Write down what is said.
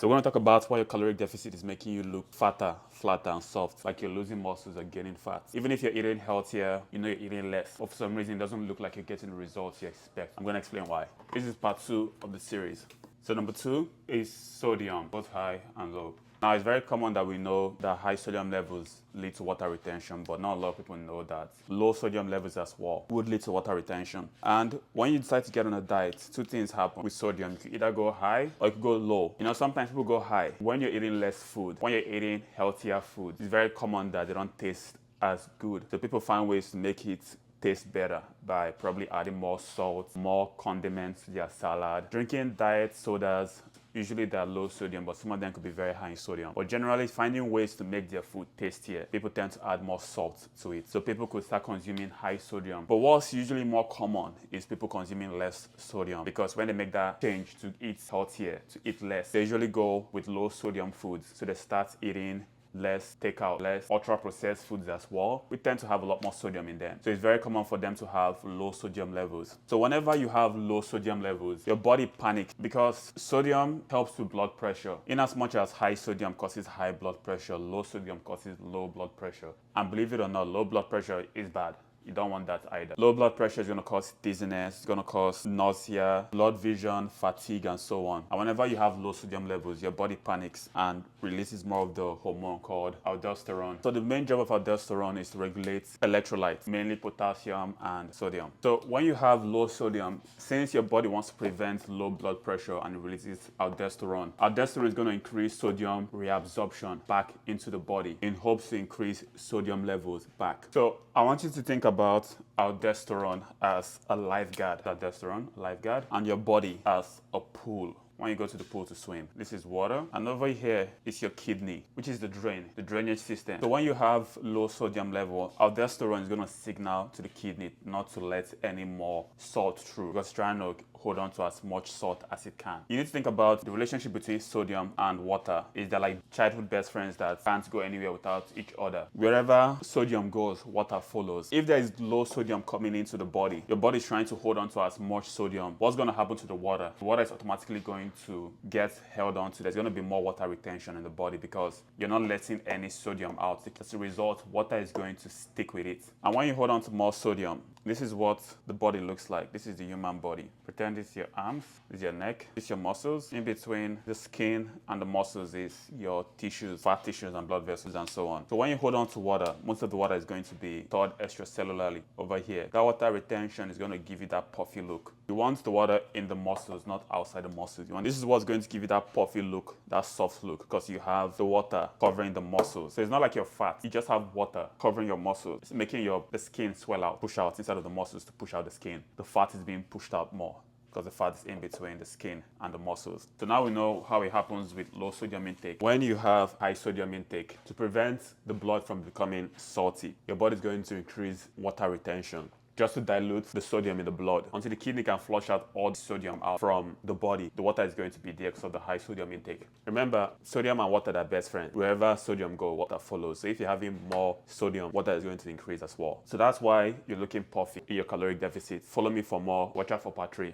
So we're going to talk about why your caloric deficit is making you look fatter, flatter, and soft, like you're losing muscles or gaining fat. Even if you're eating healthier, you know you're eating less. But for some reason, it doesn't look like you're getting the results you expect. I'm going to explain why. This is part 2 of the series. So number 2 is sodium, both high and low. Now, it's very common that we know that high sodium levels lead to water retention, but not a lot of people know that low sodium levels as well would lead to water retention. And when you decide to get on a diet, 2 things happen with sodium. You can either go high or you can go low. You know, sometimes people go high when you're eating less food. When you're eating healthier food, it's very common that they don't taste as good. So people find ways to make it taste better by probably adding more salt, more condiments to their salad, drinking diet sodas. Usually they're low sodium, but some of them could be very high in sodium. But generally, finding ways to make their food tastier, people tend to add more salt to it. So people could start consuming high sodium. But what's usually more common is people consuming less sodium, because when they make that change to eat healthier, to eat less, they usually go with low sodium foods. So they start eating less takeout, less ultra-processed foods as well. We tend to have a lot more sodium in them. So it's very common for them to have low sodium levels. So whenever you have low sodium levels, your body panics because sodium helps with blood pressure. In as much as high sodium causes high blood pressure, low sodium causes low blood pressure. And believe it or not, low blood pressure is bad. You don't want that either. Low blood pressure is going to cause dizziness, it's going to cause nausea, blurred vision, fatigue, and so on. And whenever you have low sodium levels, your body panics and releases more of the hormone called aldosterone. So the main job of aldosterone is to regulate electrolytes, mainly potassium and sodium. So when you have low sodium, since your body wants to prevent low blood pressure and it releases aldosterone, aldosterone is going to increase sodium reabsorption back into the body in hopes to increase sodium levels back. So I want you to think about aldosterone as a lifeguard, and your body as a pool. When you go to the pool to swim, this is water, and over here is your kidney, which is the drainage system. So when you have low sodium level, aldosterone is going to signal to the kidney not to let any more salt through, because it's trying to hold on to as much salt as it can. You need to think about the relationship between sodium and water. Is they're like childhood best friends that can't go anywhere without each other. Wherever sodium goes, water follows. If there is low sodium coming into the body, your body is trying to hold on to as much sodium. What's going to happen to the water? The water is automatically going to get held on to. There's going to be more water retention in the body because you're not letting any sodium out. As a result, water is going to stick with it. And when you hold on to more sodium, this is what the body looks like. This is the human body. Pretend this is your arms, this is your neck, this is your muscles. In between the skin and the muscles is your tissues, fat tissues and blood vessels and so on. So when you hold on to water, most of the water is going to be stored extracellularly over here. That water retention is going to give you that puffy look. You want the water in the muscles, not outside the muscles. This is what's going to give you that puffy look, that soft look, because you have the water covering the muscles. So it's not like you're fat. You just have water covering your muscles. It's making the skin swell out, push out inside of the muscles to push out the skin. The fat is being pushed out more because the fat is in between the skin and the muscles. So now we know how it happens with low sodium intake. When you have high sodium intake, to prevent the blood from becoming salty, your body is going to increase water retention just to dilute the sodium in the blood until the kidney can flush out all the sodium out from the body. The water is going to be there because of the high sodium intake. Remember, sodium and water are best friends. Wherever sodium goes, water follows. So if you're having more sodium, water is going to increase as well. So that's why you're looking puffy in your caloric deficit. Follow me for more. Watch out for part 3.